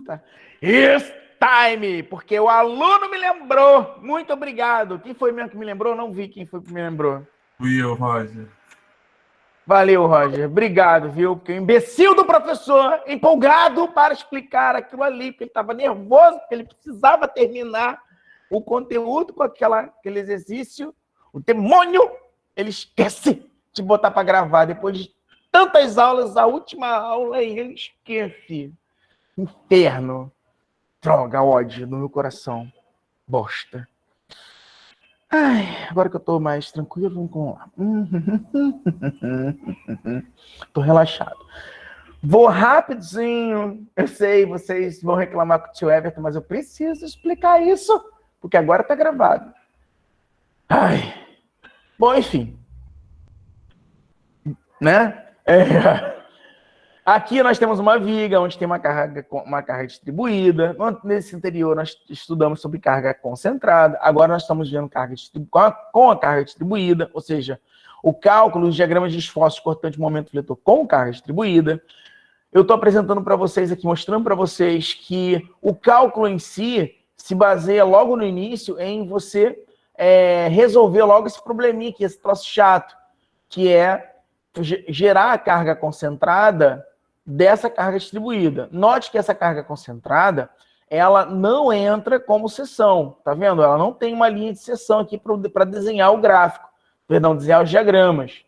Tá. It's time! Porque o aluno me lembrou. Muito obrigado. Quem foi mesmo que me lembrou? Não vi quem foi que me lembrou. Fui eu, Roger. Valeu, Roger. Obrigado, viu? Porque o imbecil do professor, empolgado para explicar aquilo ali, porque ele estava nervoso, porque ele precisava terminar o conteúdo com aquele exercício. O demônio, ele esquece de botar para gravar. Depois de tantas aulas, a última aula, ele esquece. Inferno. Droga, ódio no meu coração. Bosta. Ai, agora que eu tô mais tranquilo, vamos lá. Tô relaxado. Vou rapidinho. Eu sei, vocês vão reclamar com o tio Everton, mas eu preciso explicar isso, porque agora tá gravado. Ai. Bom, enfim. Né? Aqui nós temos uma viga, onde tem uma carga distribuída. Nesse anterior, nós estudamos sobre carga concentrada. Agora nós estamos vendo carga com a carga distribuída, ou seja, o cálculo dos diagramas de esforço cortante momento fletor com carga distribuída. Eu estou apresentando para vocês aqui, mostrando para vocês que o cálculo em si se baseia logo no início em você resolver logo esse probleminha aqui, esse troço chato, que é gerar a carga concentrada dessa carga distribuída. Note que essa carga concentrada, ela não entra como seção, tá vendo? Ela não tem uma linha de seção aqui para desenhar o gráfico, perdão, desenhar os diagramas,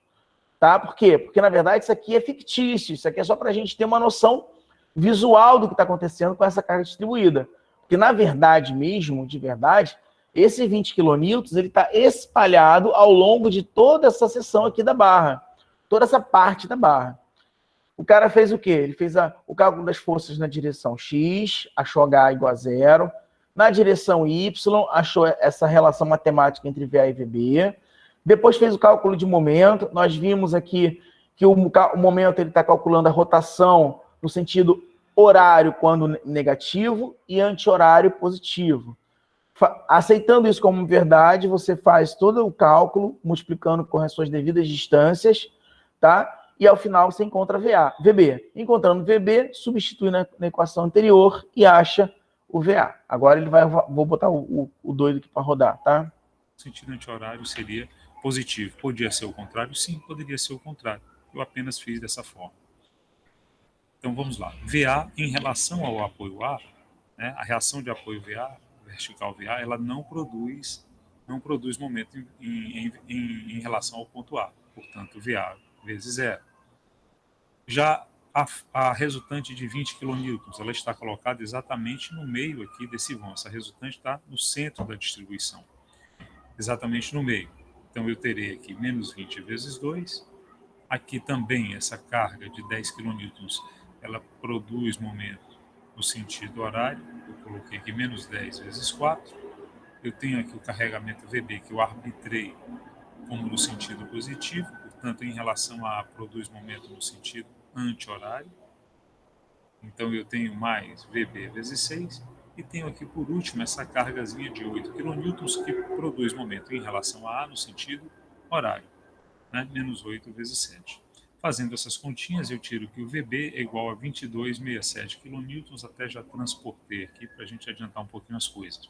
tá? Por quê? Porque, na verdade, isso aqui é fictício, isso aqui é só para a gente ter uma noção visual do que está acontecendo com essa carga distribuída. Porque, na verdade mesmo, de verdade, esse 20 kN, ele está espalhado ao longo de toda essa seção aqui da barra, toda essa parte da barra. O cara fez o quê? Ele fez o cálculo das forças na direção X, achou H igual a 0. Na direção Y, achou essa relação matemática entre VA e VB. Depois fez o cálculo de momento. Nós vimos aqui que o momento ele está calculando a rotação no sentido horário quando negativo e anti-horário positivo. Aceitando isso como verdade, você faz todo o cálculo, multiplicando com as suas devidas distâncias, tá? E ao final você encontra VB. Encontrando VB, substitui na equação anterior e acha o VA. Agora ele vou botar o doido aqui para rodar, tá? O sentido anti-horário seria positivo. Podia ser o contrário? Sim, poderia ser o contrário. Eu apenas fiz dessa forma. Então vamos lá. VA em relação ao apoio A, né, a reação de apoio VA, vertical VA, ela não produz momento em relação ao ponto A. Portanto, VA vezes 0. Já a resultante de 20 kN, ela está colocada exatamente no meio aqui desse vão. Essa resultante está no centro da distribuição, exatamente no meio. Então, eu terei aqui menos 20 vezes 2. Aqui também, essa carga de 10 kN, ela produz momento no sentido horário. Eu coloquei aqui menos 10 vezes 4. Eu tenho aqui o carregamento VB, que eu arbitrei como no sentido positivo, portanto, em relação a produz momento no sentido anti-horário. Então, eu tenho mais VB vezes 6, e tenho aqui, por último, essa cargazinha de 8 kN, que produz momento em relação a no sentido horário, né? Menos 8 vezes 7. Fazendo essas continhas, eu tiro que o VB é igual a 22,67 kN, até já transportei aqui para a gente adiantar um pouquinho as coisas.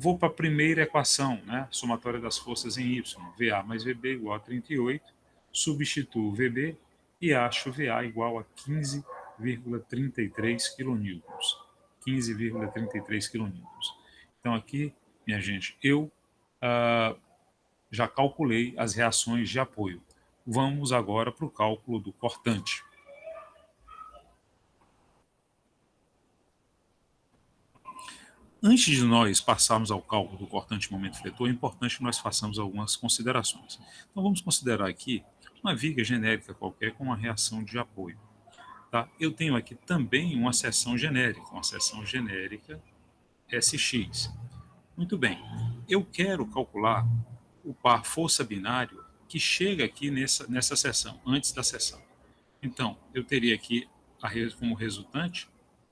Vou para a primeira equação, né? Somatória das forças em Y, VA mais VB igual a 38, substituo VB e acho VA igual a 15,33 kN. 15,33 kN. Então aqui, minha gente, eu já calculei as reações de apoio. Vamos agora para o cálculo do cortante. Antes de nós passarmos ao cálculo do cortante momento fletor, é importante que nós façamos algumas considerações. Então vamos considerar aqui uma viga genérica qualquer com uma reação de apoio. Tá? Eu tenho aqui também uma seção genérica SX. Muito bem, eu quero calcular o par força binário que chega aqui nessa seção, antes da seção. Então, eu teria aqui como resultante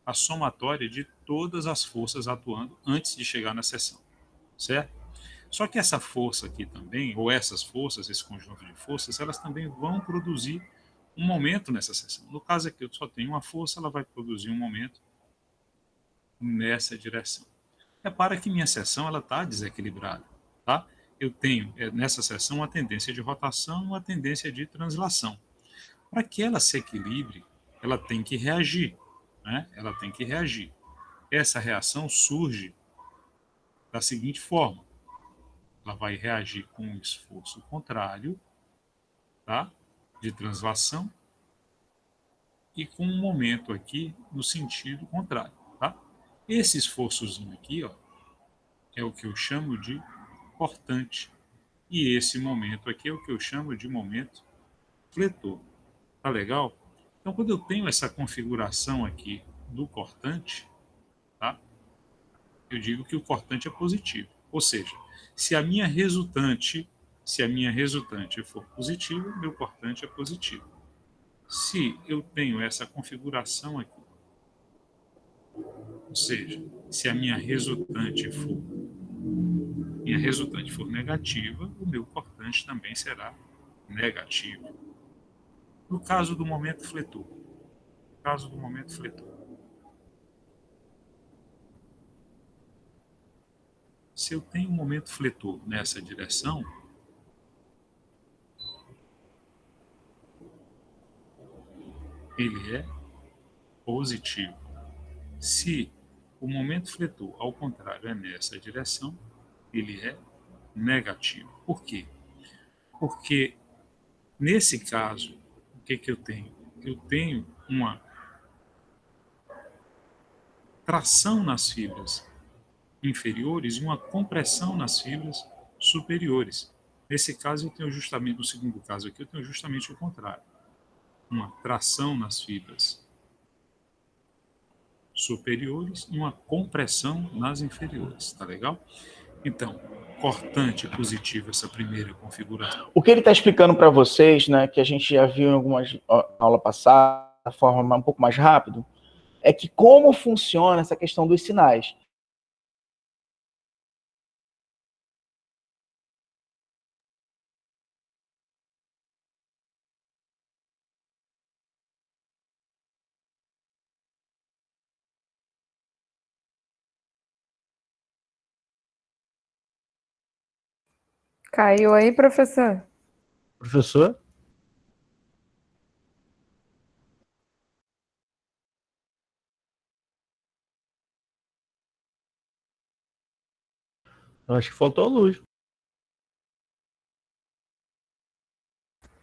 a somatória de todas as forças atuando antes de chegar na seção, certo? Só que essa força aqui também, ou essas forças, esse conjunto de forças, elas também vão produzir um momento nessa seção. No caso aqui, eu só tenho uma força, ela vai produzir um momento nessa direção. Repara que minha seção está desequilibrada. Tá? Eu tenho nessa seção uma tendência de rotação e uma tendência de translação. Para que ela se equilibre, ela tem que reagir. Né? Ela tem que reagir. Essa reação surge da seguinte forma. Ela vai reagir com um esforço contrário, tá? De translação, e com um momento aqui no sentido contrário. Tá? Esse esforçozinho aqui, ó, é o que eu chamo de cortante. E esse momento aqui é o que eu chamo de momento fletor. Tá legal? Então, quando eu tenho essa configuração aqui do cortante, tá? Eu digo que o cortante é positivo. Ou seja, se a minha resultante for positiva, meu cortante é positivo. Se eu tenho essa configuração aqui, ou seja, se a minha resultante for negativa, o meu cortante também será negativo. No caso do momento fletor, se eu tenho um momento fletor nessa direção, ele é positivo. Se o momento fletor, ao contrário, é nessa direção, ele é negativo. Por quê? Porque, nesse caso, o que, que eu tenho? Eu tenho uma tração nas fibras inferiores e uma compressão nas fibras superiores. Nesse caso, eu tenho justamente, no segundo caso aqui, eu tenho justamente o contrário. Uma tração nas fibras superiores e uma compressão nas inferiores. Tá legal? Então, cortante positivo essa primeira configuração. O que ele está explicando para vocês, né, que a gente já viu em algumas aulas passadas, da forma um pouco mais rápido, é que como funciona essa questão dos sinais. Caiu aí, professor? Professor? Eu acho que faltou luz.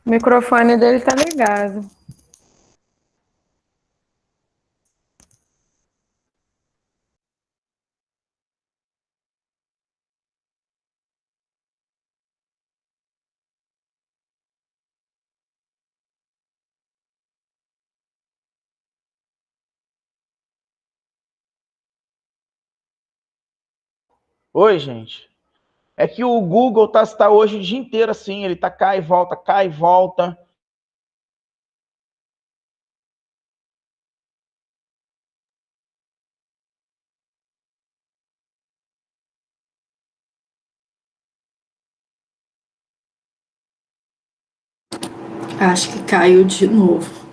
O microfone dele tá ligado. Oi, gente. É que o Google tá hoje o dia inteiro assim, ele tá cai e volta, cai e volta. Acho que caiu de novo.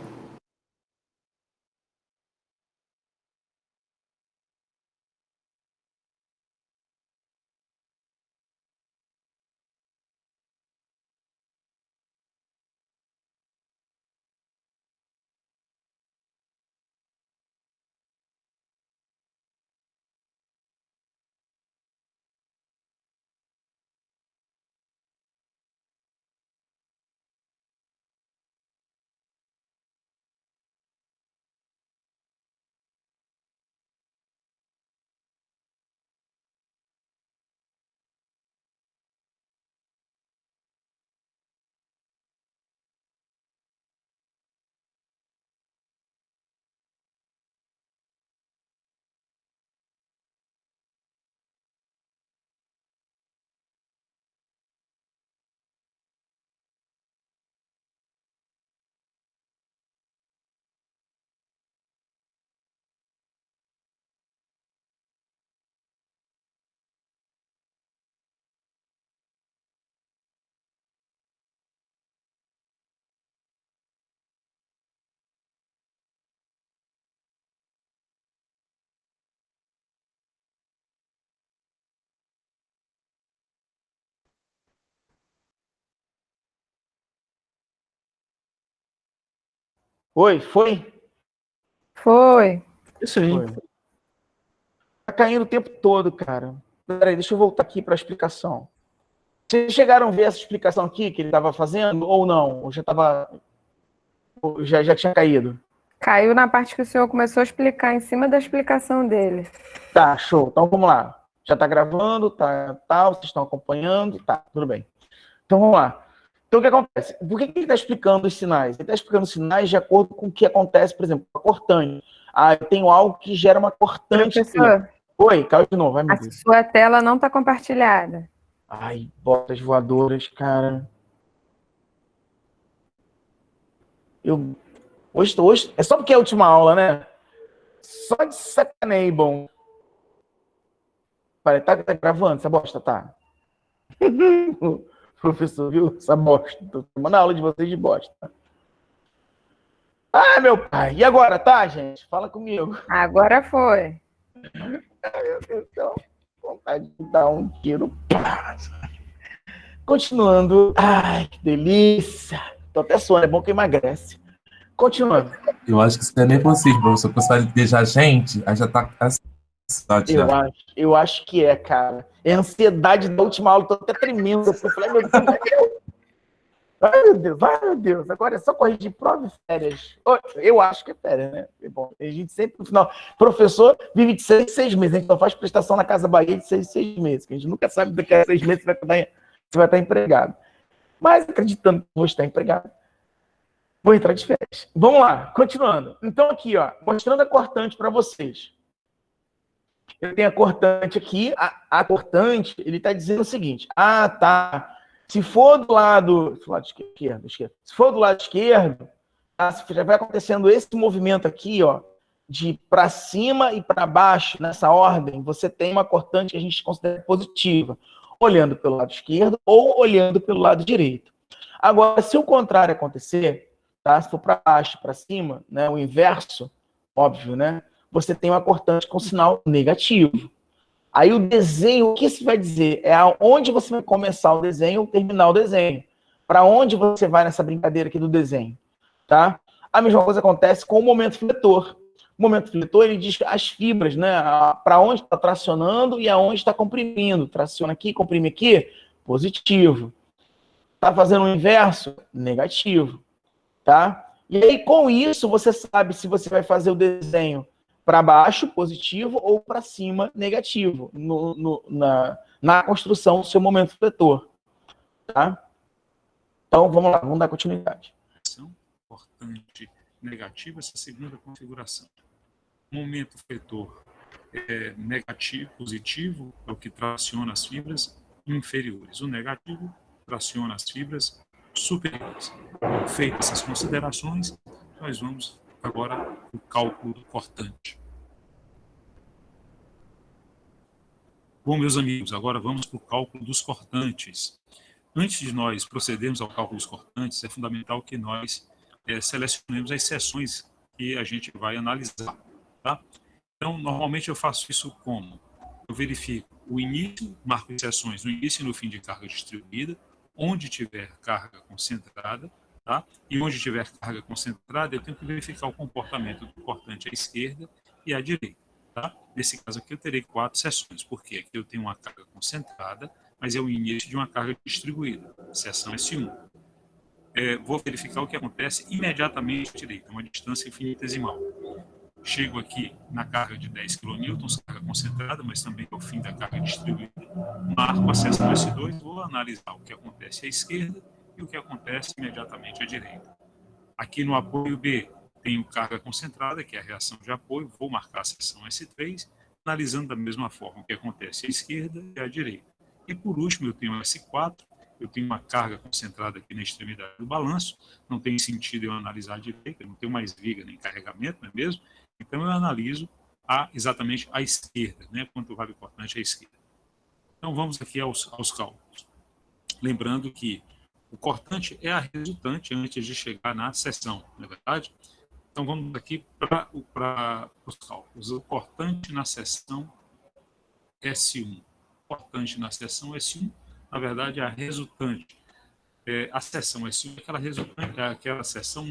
Oi, foi? Foi. Isso aí. Foi. Tá caindo o tempo todo, cara. Peraí, deixa eu voltar aqui para a explicação. Vocês chegaram a ver essa explicação aqui que ele estava fazendo ou não? Ou já estava. Já tinha caído? Caiu na parte que o senhor começou a explicar em cima da explicação dele. Tá, show. Então vamos lá. Já tá gravando, tá, vocês estão acompanhando, tá, tudo bem. Então vamos lá. Então o que acontece? Por que ele está explicando os sinais? Ele está explicando os sinais de acordo com o que acontece, por exemplo, com a cortante. Ah, eu tenho algo que gera uma cortante. Professor, Oi, caiu de novo, vai, meu a Deus. sua tela não está compartilhada. Ai, botas voadoras, cara. Hoje, é só porque é a última aula, né? Só de sacanagem, bom. Peraí, tá gravando essa bosta, tá? Professor, viu? Essa bosta. Tô tomando a aula de vocês de bosta. Ah, meu pai. E agora, tá, gente? Fala comigo. Agora foi. Meu Deus do céu. Vontade de dar um tiro. Continuando. Ai, que delícia. Tô até suando, é bom que emagrece. Continuando. Eu acho que isso é nervosismo, professor. O pessoal beijar a gente, aí já tá ansiedade já. Eu acho que é, cara. É a ansiedade da última aula, tô até tremendo. Eu falei, meu Deus. Ai, meu Deus, ai, meu Deus. Agora é só corrigir prova e férias. Eu acho que é férias, né? Bom, a gente sempre, no final, professor vive de 6 meses. A gente só faz prestação na Casa Bahia de 6 meses. Que a gente nunca sabe daqui a 6 meses você vai estar empregado. Mas acreditando que vou estar empregado, vou entrar de férias. Vamos lá, continuando. Então aqui, ó, mostrando a cortante para vocês. Eu tenho a cortante aqui. A cortante, ele está dizendo o seguinte. Ah, tá. Se for do lado esquerdo. Se for do lado esquerdo, tá? Já vai acontecendo esse movimento aqui, ó, de para cima e para baixo, nessa ordem, você tem uma cortante que a gente considera positiva, olhando pelo lado esquerdo ou olhando pelo lado direito. Agora, se o contrário acontecer, tá? Se for para baixo, para cima, né, o inverso, óbvio, né? Você tem uma cortante com sinal negativo. Aí o desenho, o que isso vai dizer? É aonde você vai começar o desenho ou terminar o desenho. Para onde você vai nessa brincadeira aqui do desenho, tá? A mesma coisa acontece com o momento fletor. O momento fletor, ele diz as fibras, né? Para onde está tracionando e aonde está comprimindo. Traciona aqui, comprime aqui, positivo. Está fazendo o inverso? Negativo, tá? E aí, com isso, você sabe se você vai fazer o desenho para baixo, positivo, ou para cima, negativo, na construção do seu momento fletor. Tá? Então, vamos lá, vamos dar continuidade. Cortante negativa, essa segunda configuração. Momento fletor negativo, positivo, é o que traciona as fibras inferiores. O negativo traciona as fibras superiores. Feitas essas considerações, nós vamos agora para o cálculo do cortante. Bom, meus amigos, agora vamos para o cálculo dos cortantes. Antes de nós procedermos ao cálculo dos cortantes, é fundamental que nós selecionemos as seções que a gente vai analisar. Tá? Então, normalmente eu faço isso como? Eu verifico o início, marco as seções no início e no fim de carga distribuída, onde tiver carga concentrada, tá? E onde tiver carga concentrada, eu tenho que verificar o comportamento do cortante à esquerda e à direita. Tá? Nesse caso aqui eu terei 4 seções, porque aqui eu tenho uma carga concentrada, mas é o início de uma carga distribuída, seção S1. Vou verificar o que acontece imediatamente à direita, uma distância infinitesimal. Chego aqui na carga de 10 kN, carga concentrada, mas também é o fim da carga distribuída. Marco a seção S2, vou analisar o que acontece à esquerda e o que acontece imediatamente à direita. Aqui no apoio B, tenho carga concentrada, que é a reação de apoio, vou marcar a seção S3, analisando da mesma forma o que acontece à esquerda e à direita. E por último, eu tenho S4, eu tenho uma carga concentrada aqui na extremidade do balanço, não tem sentido eu analisar a direita, não tenho mais viga nem carregamento, não é mesmo? Então eu analiso exatamente a esquerda, né? Quanto vale o cortante à esquerda. Então vamos aqui aos cálculos. Lembrando que o cortante é a resultante antes de chegar na seção, não é verdade? Então vamos aqui para os cálculos. O cortante na seção S1. O cortante na seção S1, na verdade, é a resultante A seção S1 é aquela seção.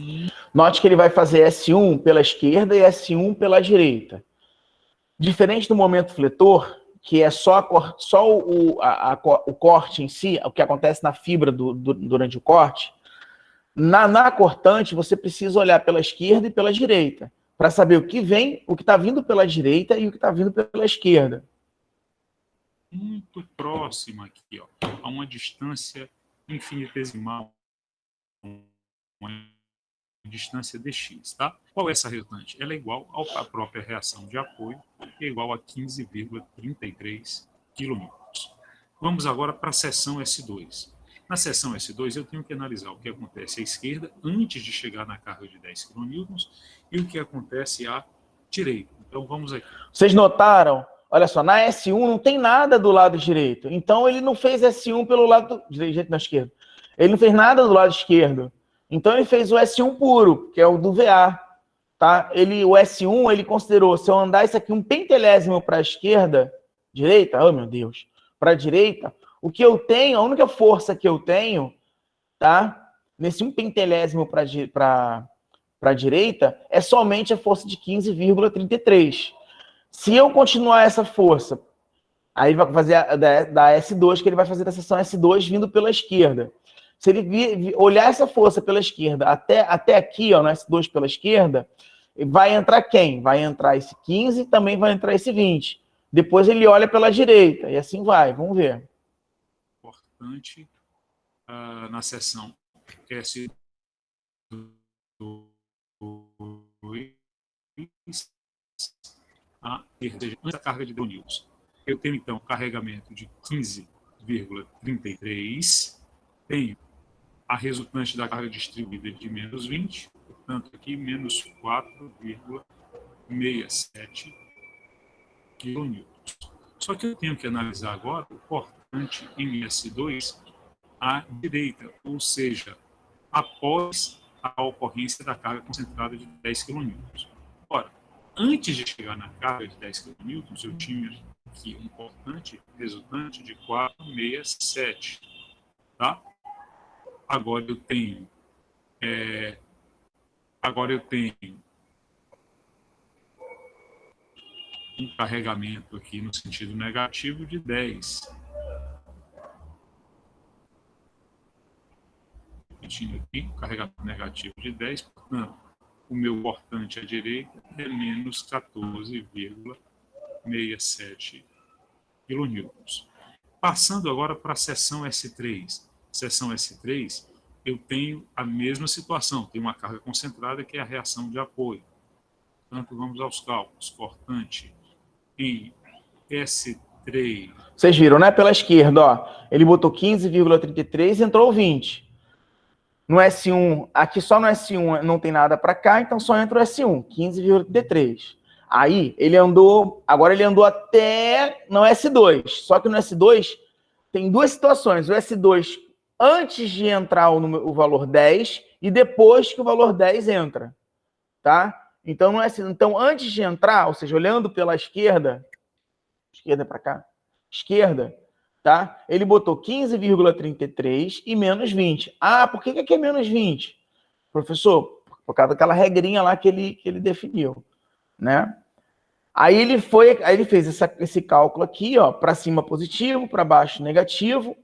Note que ele vai fazer S1 pela esquerda e S1 pela direita. Diferente do momento fletor, que é só o corte em si, o que acontece na fibra durante o corte, na cortante você precisa olhar pela esquerda e pela direita, para saber o que vem, o que está vindo pela direita e o que está vindo pela esquerda. Muito próxima aqui, ó, a uma distância infinitesimal, uma distância dx, tá? Qual é essa resultante? Ela é igual à própria reação de apoio, que é igual a 15,33 kN. Vamos agora para a seção S2. Na seção S2, eu tenho que analisar o que acontece à esquerda antes de chegar na carga de 10 kN e o que acontece à direita. Então, vamos aqui. Vocês notaram? Olha só, na S1 não tem nada do lado direito. Então, ele não fez S1 pelo lado direito na esquerda. Ele não fez nada do lado esquerdo. Então, ele fez o S1 puro, que é o do VA. Tá? O S1, ele considerou, se eu andar isso aqui um pentelésimo para a esquerda, direita, oh meu Deus, para a direita, o que eu tenho, a única força que eu tenho, tá? Nesse um pentelésimo para a direita, é somente a força de 15,33. Se eu continuar essa força, aí ele vai fazer da S2, que ele vai fazer da seção S2 vindo pela esquerda. Se ele olhar essa força pela esquerda até aqui, ó, no S2 pela esquerda, vai entrar quem? Vai entrar esse 15 e também vai entrar esse 20. Depois ele olha pela direita e assim vai, vamos ver. Importante na seção S2 antes da carga de 2 newtons. Eu tenho, então, carregamento de 15,33, tenho a resultante da carga distribuída de menos 20, portanto, aqui, menos 4,67 kN. Só que eu tenho que analisar agora o cortante em S2 à direita, ou seja, após a ocorrência da carga concentrada de 10 kN. Ora, antes de chegar na carga de 10 kN, eu tinha aqui um cortante resultante de 4,67, tá? Agora eu tenho um carregamento aqui no sentido negativo de 10. Repetindo aqui, carregamento negativo de 10, portanto, o meu cortante à direita é menos 14,67 kN. Passando agora para a seção S3. Seção S3, eu tenho a mesma situação, tem uma carga concentrada que é a reação de apoio. Portanto, vamos aos cálculos. Cortante em S3. Vocês viram, né? Pela esquerda, ó. Ele botou 15,33 e entrou 20. No S1, aqui só no S1 não tem nada para cá, então só entra o S1, 15,33. Aí, agora ele andou até no S2. Só que no S2 tem duas situações. O S2 antes de entrar o valor 10 e depois que o valor 10 entra, tá? Então, antes de entrar, ou seja, olhando pela esquerda para cá, esquerda, tá? Ele botou 15,33 e menos 20. Ah, por que aqui é menos 20? Professor, por causa daquela regrinha lá que ele definiu, né? Aí ele fez esse cálculo aqui, ó, para cima positivo, para baixo negativo,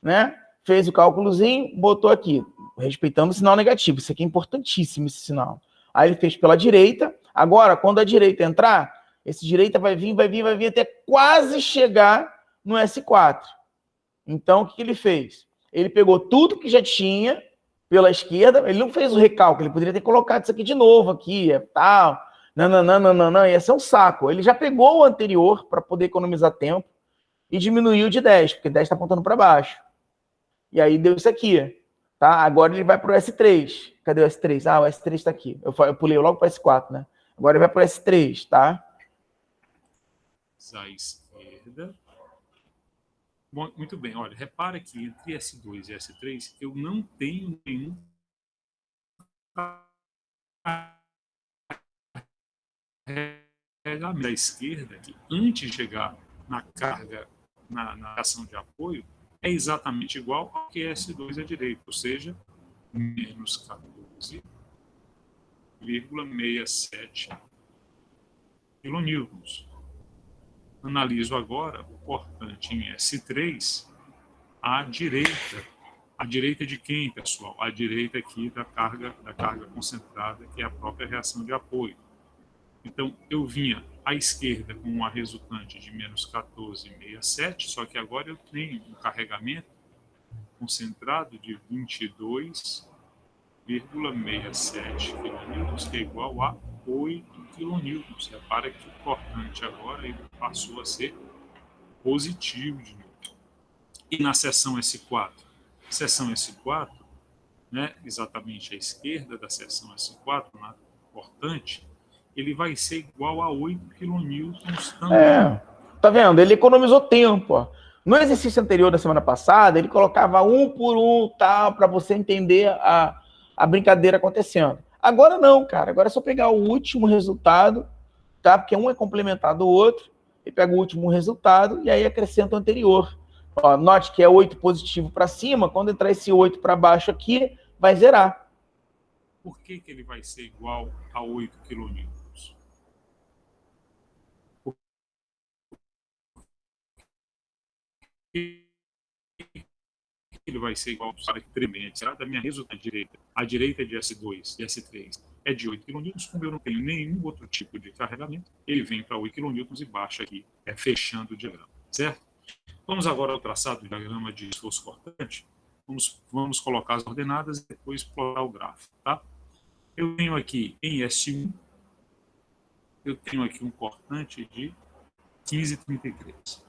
né? Fez o cálculozinho, botou aqui, respeitando o sinal negativo. Isso aqui é importantíssimo, esse sinal. Aí ele fez pela direita. Agora, quando a direita entrar, esse direita vai vir até quase chegar no S4. Então, o que ele fez? Ele pegou tudo que já tinha pela esquerda, ele não fez o recálculo, ele poderia ter colocado isso aqui de novo, aqui, tal, não, ia ser um saco. Ele já pegou o anterior para poder economizar tempo e diminuiu de 10, porque 10 está apontando para baixo. E aí deu isso aqui, tá? Agora ele vai para o S3. Cadê o S3? Ah, o S3 está aqui. Eu pulei logo para o S4, né? Agora ele vai para o S3, tá? À esquerda. Bom, muito bem, olha, repara que entre S2 e S3 eu não tenho nenhum carregamento da esquerda, que antes de chegar na carga, na ação de apoio, é exatamente igual ao que S2 à direita, ou seja, menos 14,67 quilonewtons. Analiso agora o cortante em S3 à direita. À direita de quem, pessoal? À direita aqui da carga concentrada, que é a própria reação de apoio. Então, eu vinha à esquerda com uma resultante de menos 14,67, só que agora eu tenho um carregamento concentrado de 22,67 kN, que é igual a 8 kN. Repara que o cortante agora ele passou a ser positivo de novo. E na seção S4? Seção S4, né, exatamente à esquerda da seção S4, na cortante, ele vai ser igual a 8 kN também. Tá vendo? Ele economizou tempo. Ó. No exercício anterior da semana passada, ele colocava um por um, tal, para você entender a brincadeira acontecendo. Agora não, cara. Agora é só pegar o último resultado, tá? Porque um é complementar do outro, e pega o último resultado e aí acrescenta o anterior. Ó, note que é 8 positivo para cima, quando entrar esse 8 para baixo aqui, vai zerar. Por que ele vai ser igual a 8 kN? Ele vai ser igual para incremento, será da minha resultante direita. A direita é de S2 e S3 é de 8 kN, como eu não tenho nenhum outro tipo de carregamento, ele vem para 8 kN e baixa aqui, fechando o diagrama, certo? Vamos agora ao traçado do diagrama de esforço cortante. Vamos colocar as ordenadas e depois explorar o gráfico, tá? Eu tenho aqui em S1, eu tenho aqui um cortante de 15,33.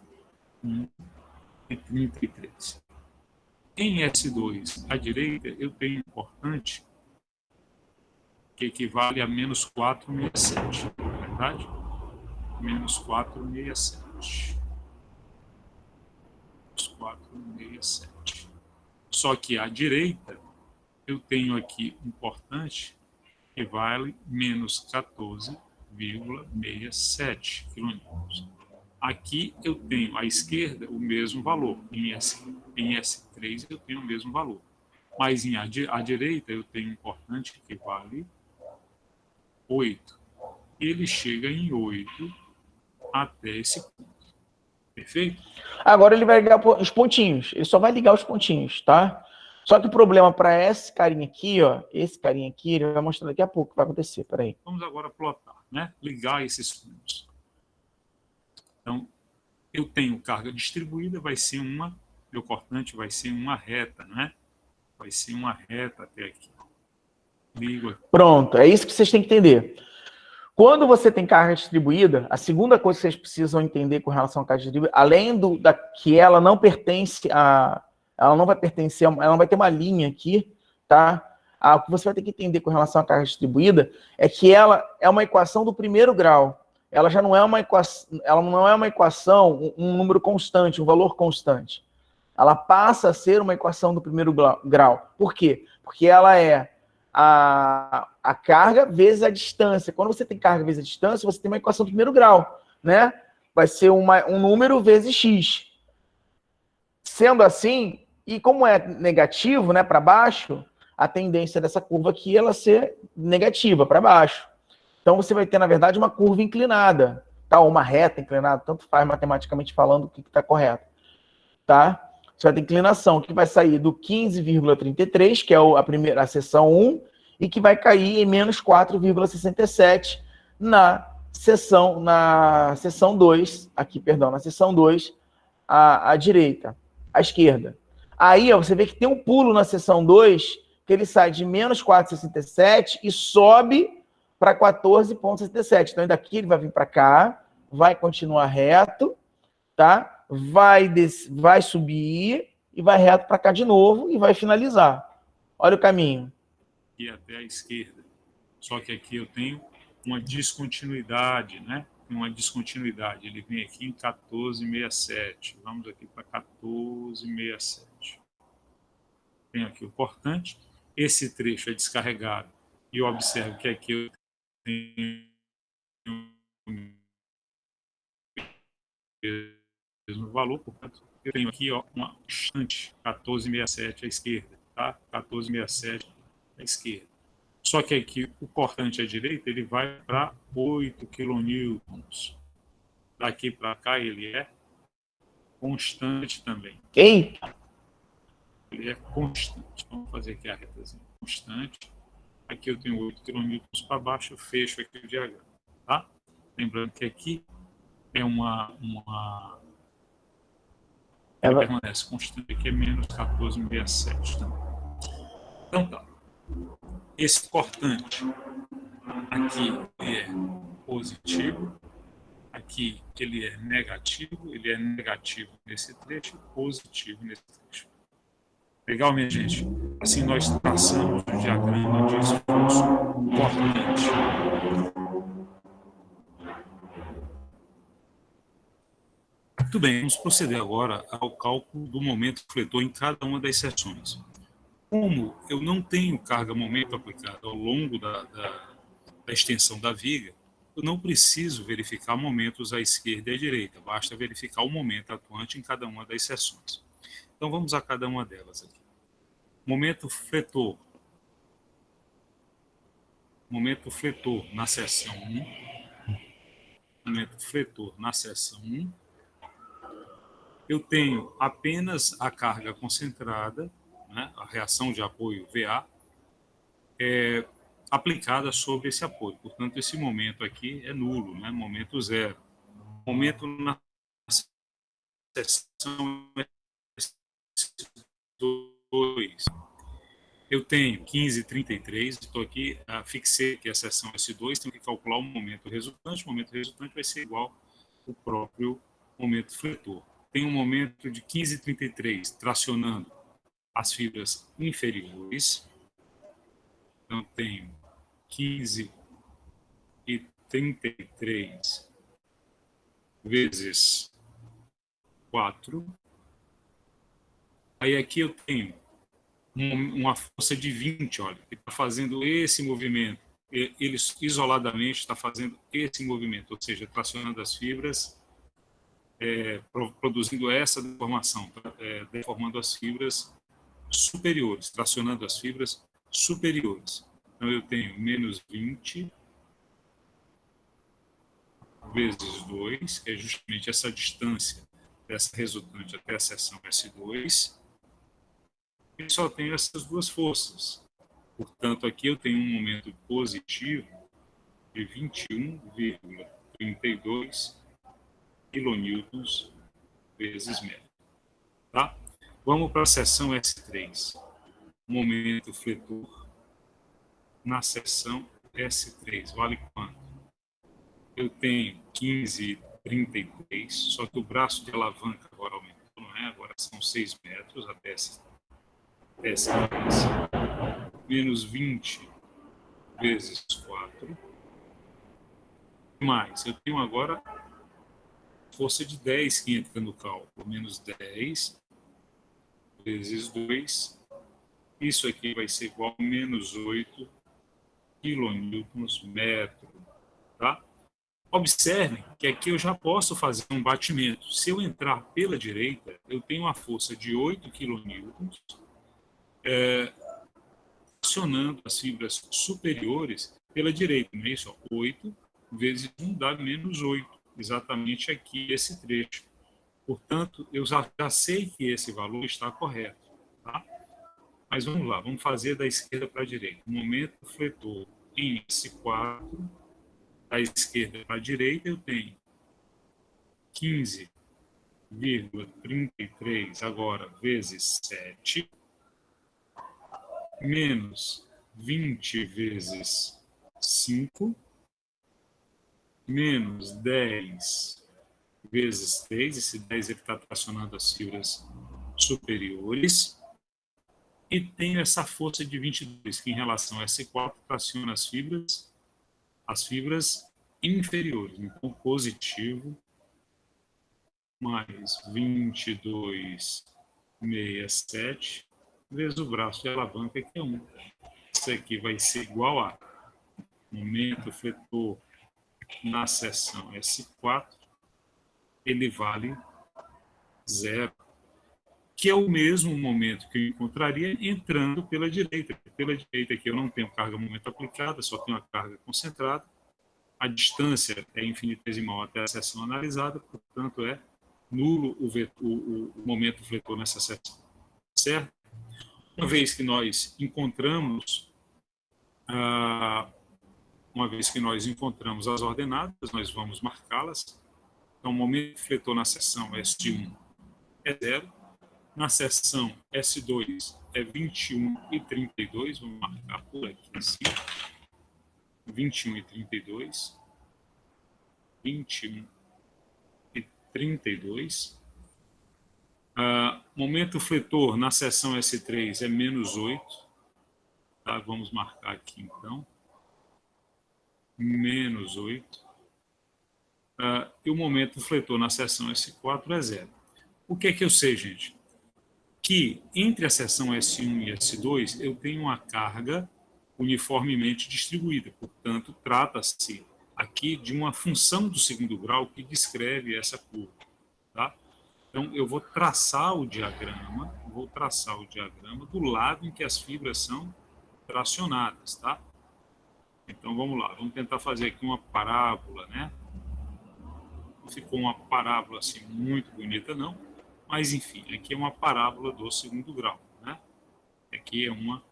15,33. Em S2, à direita, eu tenho um cortante que equivale a menos 4,67, não é verdade? Menos 4,67. Menos 4,67. Só que à direita, eu tenho aqui um cortante que vale menos 14,67 kN. Aqui eu tenho à esquerda o mesmo valor, em S3 eu tenho o mesmo valor, mas à direita eu tenho um cortante que vale 8. Ele chega em 8 até esse ponto. Perfeito? Agora ele vai ligar os pontinhos, ele só vai ligar os pontinhos, tá? Só que o problema para esse carinha aqui, ó, esse carinha aqui, ele vai mostrar daqui a pouco o que vai acontecer, peraí. Vamos agora plotar, né? Ligar esses pontos. Então, eu tenho carga distribuída, meu cortante vai ser uma reta, né? Vai ser uma reta até aqui. Ligo aqui. Pronto, é isso que vocês têm que entender. Quando você tem carga distribuída, a segunda coisa que vocês precisam entender com relação à carga distribuída, além da que ela não pertence a... Ela não vai pertencer, ela não vai ter uma linha aqui, tá? O que você vai ter que entender com relação à carga distribuída é que ela é uma equação do primeiro grau. Ela já não é uma equação, um número constante, um valor constante. Ela passa a ser uma equação do primeiro grau. Por quê? Porque ela é a carga vezes a distância. Quando você tem carga vezes a distância, você tem uma equação do primeiro grau, né? Vai ser um número vezes x. Sendo assim, e como é negativo, né, para baixo, a tendência dessa curva aqui é ela ser negativa, para baixo. Então, você vai ter, na verdade, uma curva inclinada, tá? Ou uma reta inclinada, tanto faz matematicamente falando o que está correto, tá? Você vai ter inclinação que vai sair do 15,33, que é a seção 1, e que vai cair em menos 4,67 na seção 2, aqui, perdão, na seção 2, à direita, à esquerda. Aí, ó, você vê que tem um pulo na seção 2, que ele sai de menos 4,67 e sobe para 14,67. Então, daqui ele vai vir para cá, vai continuar reto, tá? Vai subir e vai reto para cá de novo e vai finalizar. Olha o caminho. E até a esquerda. Só que aqui eu tenho uma descontinuidade, né? Uma descontinuidade. Ele vem aqui em 14,67. Vamos aqui para 14,67. Tenho aqui o cortante. Esse trecho é descarregado. E eu observo que aqui eu tenho o mesmo mesmo valor, portanto, eu tenho aqui ó, uma constante 1467 à esquerda, tá? 1467 à esquerda. Só que aqui o cortante à direita ele vai para 8 quilonewtons. Daqui para cá ele é constante também. Eita! Ele é constante. Vamos fazer aqui a retazinha. Constante. Aqui eu tenho 8 quilonewtons para baixo, eu fecho aqui o diagrama. Tá? Lembrando que aqui é ele permanece constante, aqui é menos 1467 também. Então tá. Esse cortante aqui é positivo, aqui ele é negativo nesse trecho, positivo nesse trecho. Legal, minha gente? Assim nós traçamos o diagrama de esforço cortante. Muito bem, vamos proceder agora ao cálculo do momento fletor em cada uma das seções. Como eu não tenho carga-momento aplicada ao longo da extensão da viga, eu não preciso verificar momentos à esquerda e à direita, basta verificar o momento atuante em cada uma das seções. Então vamos a cada uma delas aqui. Momento fletor. Momento fletor na seção 1. Momento fletor na seção 1. Eu tenho apenas a carga concentrada, né, a reação de apoio VA, aplicada sobre esse apoio. Portanto, esse momento aqui é nulo, né, momento zero. Momento na seção S2. Eu tenho 15,33, estou aqui, fixei aqui a seção S2, tenho que calcular o momento resultante. O momento resultante vai ser igual ao próprio momento fletor. Tem um momento de 15,33 tracionando as fibras inferiores. Então, tenho 15,33 vezes 4. Aí aqui eu tenho uma força de 20, olha, que está fazendo esse movimento. Ele isoladamente está fazendo esse movimento, ou seja, tracionando as fibras, produzindo essa deformação, deformando as fibras superiores, tracionando as fibras superiores. Então, eu tenho menos 20 vezes 2, que é justamente essa distância dessa resultante até a seção S2, e só tenho essas duas forças. Portanto, aqui eu tenho um momento positivo de 21,32 quilonewtons vezes metro. Tá? Vamos para a seção S3. Momento fletor na seção S3. Vale quanto? Eu tenho 15,33, só que o braço de alavanca agora aumentou, não é? Agora são 6 metros até S3. Menos 20 vezes 4. Mais, eu tenho agora força de 10 que entra no cálculo. Menos 10 vezes 2. Isso aqui vai ser igual a menos 8 quilonewtons metro. Tá? Observem que aqui eu já posso fazer um batimento. Se eu entrar pela direita, eu tenho uma força de 8 quilonewtons, acionando as fibras superiores pela direita. Não é isso? 8 vezes 1 dá menos 8. Exatamente aqui esse trecho. Portanto, eu já sei que esse valor está correto. Tá? Mas vamos lá, vamos fazer da esquerda para a direita. Momento fletor em S4, da esquerda para a direita eu tenho 15,33 agora vezes 7, menos 20 vezes 5, menos 10 vezes 3, esse 10 ele está tracionando as fibras superiores, e tenho essa força de 22, que em relação a S4 traciona as fibras inferiores. Então, positivo mais 22,67 vezes o braço de alavanca, que é 1. Isso aqui vai ser igual a momento fletor na seção S4, ele vale 0, que é o mesmo momento que eu encontraria entrando pela direita. Pela direita aqui eu não tenho carga-momento aplicada, só tenho a carga concentrada. A distância é infinitesimal até a seção analisada, portanto é nulo o momento fletor nessa seção. Certo? Uma vez que nós encontramos as ordenadas, nós vamos marcá-las. Então, o momento fletor na seção S1 é 0. Na seção S2 é 21 e 32. Vamos marcar por aqui assim. 21 e 32. 21 e 32. Momento fletor na seção S3 é menos 8. Tá? Vamos marcar aqui, então. Menos 8. E o momento fletor na seção S4 é 0. O que é que eu sei, gente? Que entre a seção S1 e S2 eu tenho uma carga uniformemente distribuída. Portanto, trata-se aqui de uma função do segundo grau que descreve essa curva. Tá? Então, eu vou traçar o diagrama do lado em que as fibras são tracionadas, tá? Então, vamos lá. Vamos tentar fazer aqui uma parábola, né? Não ficou uma parábola assim muito bonita, não. Mas, enfim, aqui é uma parábola do segundo grau, né? Aqui é uma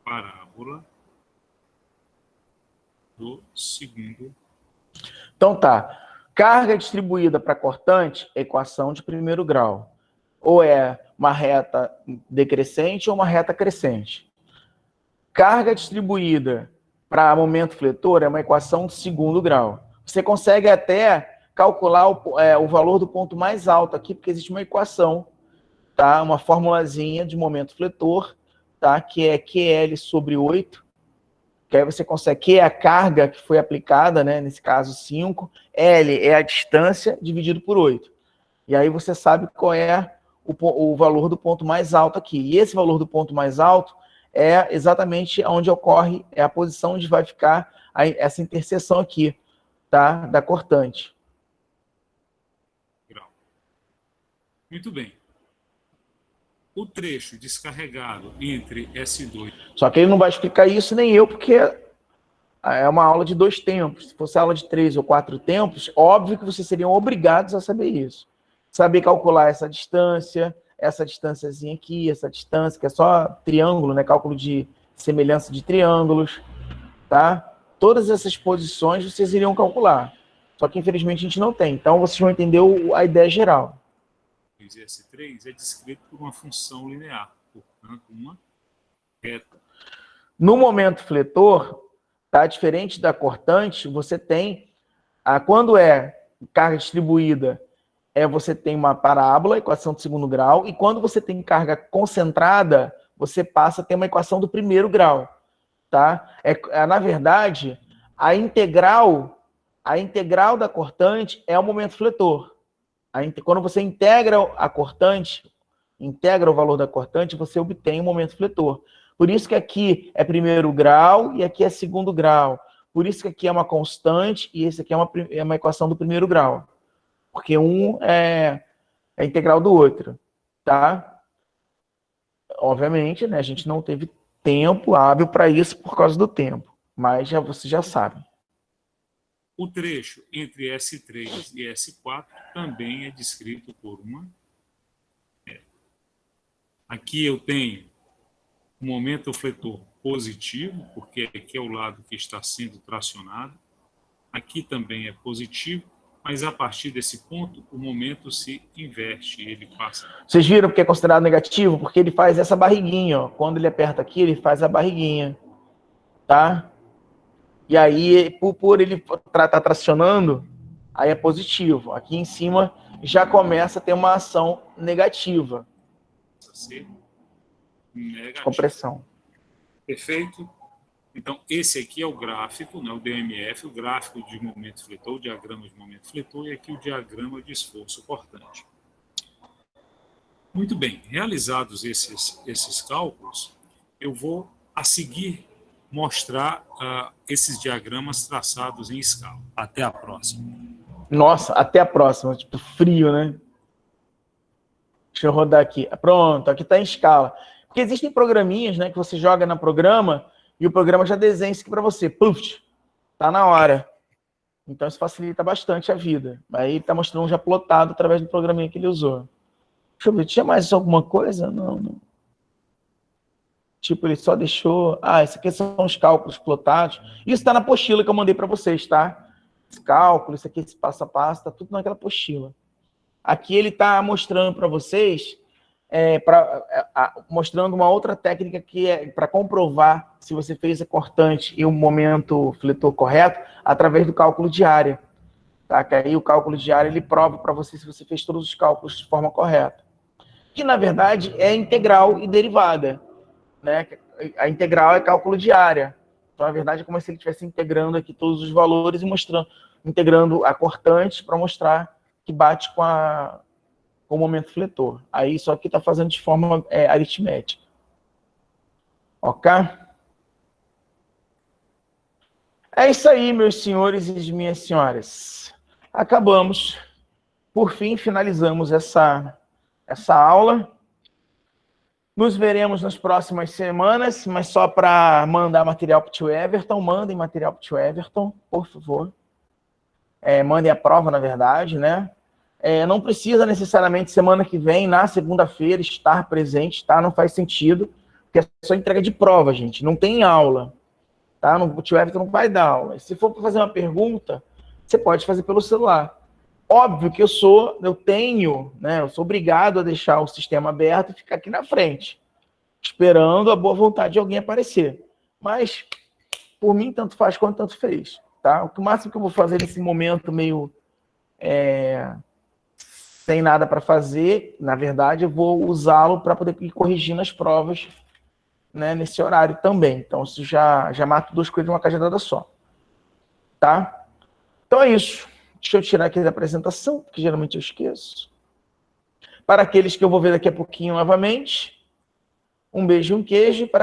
parábola do segundo. Então tá. Carga distribuída para cortante, equação de primeiro grau. Ou é uma reta decrescente ou uma reta crescente. Carga distribuída para momento fletor é uma equação de segundo grau. Você consegue até calcular o valor do ponto mais alto aqui, porque existe uma equação, tá? Uma formulazinha de momento fletor, tá? Que é QL sobre 8. Que aí você consegue, Q é a carga que foi aplicada, né? Nesse caso 5, L é a distância dividido por 8. E aí você sabe qual é o valor do ponto mais alto aqui. E esse valor do ponto mais alto é exatamente onde ocorre, é a posição onde vai ficar essa interseção aqui, tá? Da cortante. Muito bem. O trecho descarregado entre S2... Só que ele não vai explicar isso, nem eu, porque é uma aula de 2 tempos. Se fosse aula de 3 ou 4 tempos, óbvio que vocês seriam obrigados a saber isso. Saber calcular essa distânciazinha aqui, essa distância, que é só triângulo, né? Cálculo de semelhança de triângulos, tá? Todas essas posições vocês iriam calcular. Só que, infelizmente, a gente não tem. Então, vocês vão entender a ideia geral. S3 é descrito por uma função linear, portanto, uma reta. No momento fletor, tá? Diferente da cortante, você tem, quando é carga distribuída, você tem uma parábola, equação de segundo grau, e quando você tem carga concentrada, você passa a ter uma equação do primeiro grau. Tá? Na verdade, a integral da cortante é o momento fletor. Quando você integra a cortante, integra o valor da cortante, você obtém o momento fletor. Por isso que aqui é primeiro grau e aqui é segundo grau. Por isso que aqui é uma constante e esse aqui é uma equação do primeiro grau. Porque um é integral do outro. Tá? Obviamente, né, a gente não teve tempo hábil para isso por causa do tempo. Mas vocês já sabem. O trecho entre S3 e S4 também é descrito por uma reta. Aqui eu tenho o momento fletor positivo, porque aqui é o lado que está sendo tracionado. Aqui também é positivo, mas a partir desse ponto o momento se inverte, ele passa. Vocês viram porque é considerado negativo? Porque ele faz essa barriguinha, ó. Quando ele aperta aqui, ele faz a barriguinha, tá? E aí, por ele estar tracionando, aí é positivo. Aqui em cima já começa a ter uma ação negativa. Negativo. Compressão. Perfeito? Então, esse aqui é o gráfico, né, o DMF, o gráfico de momento fletor, o diagrama de momento fletor, e aqui o diagrama de esforço cortante. Muito bem, realizados esses cálculos, eu vou, a seguir, mostrar esses diagramas traçados em escala. Até a próxima. Nossa, até a próxima. Tipo, frio, né? Deixa eu rodar aqui. Pronto, aqui está em escala. Porque existem programinhas, né, que você joga no programa e o programa já desenha isso aqui para você. Puf, tá na hora. Então isso facilita bastante a vida. Aí está mostrando já plotado através do programinha que ele usou. Deixa eu ver, tinha mais alguma coisa? Não. Tipo, ele só deixou... Ah, esses aqui são os cálculos plotados. Isso está na apostila que eu mandei para vocês, tá? Esse cálculo, isso aqui, esse passo a passo, está tudo naquela apostila. Aqui ele está mostrando para vocês, mostrando uma outra técnica que é para comprovar se você fez a cortante e o momento fletor correto através do cálculo de área. Tá? Que aí o cálculo de área ele prova para você se você fez todos os cálculos de forma correta. Que na verdade é integral e derivada. Né? A integral é cálculo de área. Então, na verdade, é como se ele estivesse integrando aqui todos os valores e integrando a cortante para mostrar que bate com o momento fletor. Aí, só que está fazendo de forma aritmética. Ok? É isso aí, meus senhores e minhas senhoras. Acabamos. Por fim, finalizamos essa aula. Nos veremos nas próximas semanas, mas só para mandar material para o tio Everton. Mandem material para o tio Everton, por favor. Mandem a prova, na verdade, né? Não precisa necessariamente semana que vem, na segunda-feira, estar presente, tá? Não faz sentido, porque é só entrega de prova, gente. Não tem aula, tá? O tio Everton não vai dar aula. Se for para fazer uma pergunta, você pode fazer pelo celular. Óbvio que eu sou obrigado a deixar o sistema aberto e ficar aqui na frente, esperando a boa vontade de alguém aparecer. Mas, por mim, tanto faz quanto tanto fez. Tá? O máximo que eu vou fazer nesse momento meio sem nada para fazer, na verdade, eu vou usá-lo para poder ir corrigindo as provas, né, nesse horário também. Então, isso já mato duas coisas numa cajadada só. Tá? Então é isso. Deixa eu tirar aqui da apresentação, porque geralmente eu esqueço. Para aqueles que eu vou ver daqui a pouquinho novamente, um beijo e um queijo. Para